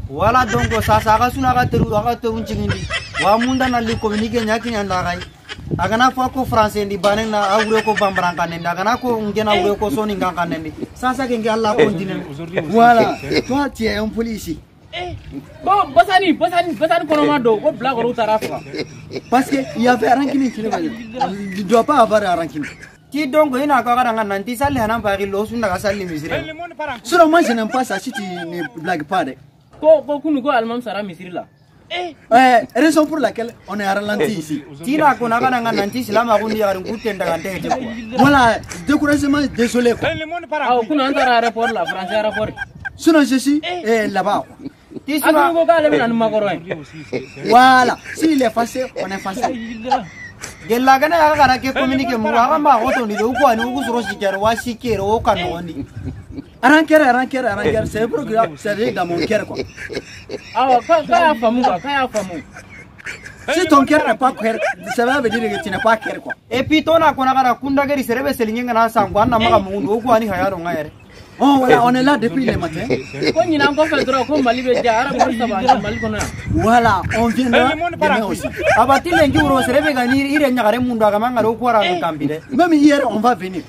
Voilà donc ça ga suna ga teru chingindi. Wa munda na li communiquer nyaki nyanda gai. Agana ko français ndi banen na awre ko bambranka ne agana ko ngena awre ko soni ngaka ne. Sasa ke Allah continue. Voilà, toi tu es un policier. Bon, Bossani Konomado, au blague au Tarafa. Parce qu'il y avait un rancune qui ne doit pas avoir un rancune. Qui donc il n'a pas un nanti sale à Paris, l'os ou n'a sali misère. Sur moi, je n'aime pas ça si tu ne blagues pas. Ko Almam Sara Misrila. Raison pour laquelle on est ralenti ici. Tira qu'on a un nanti, c'est la marounie à un coup de voilà, découragement, désolé. Ah, on a un rapport, la France rapport. Sinon, je suis là-bas. Voilà, s'il est facile, on est facile. Gella gana agara ke communiquer mo agamba goto ni do ko ani ugu zoro sikero wa sikero o kanoni. Arranquer, c'est pour que c'est dans mon cœur quoi. Ah, kaya famu. Si ton cœur n'est pas clair, ça veut dire que tu n'es pas clair quoi. Et puis ton a kona gara kunda geri serebe selinga na sangwa na maga mundu ko ani hayaro ngaere. Oh voilà, on est là depuis le matin. Voilà, on vient là demain aussi. Même hier, on va venir.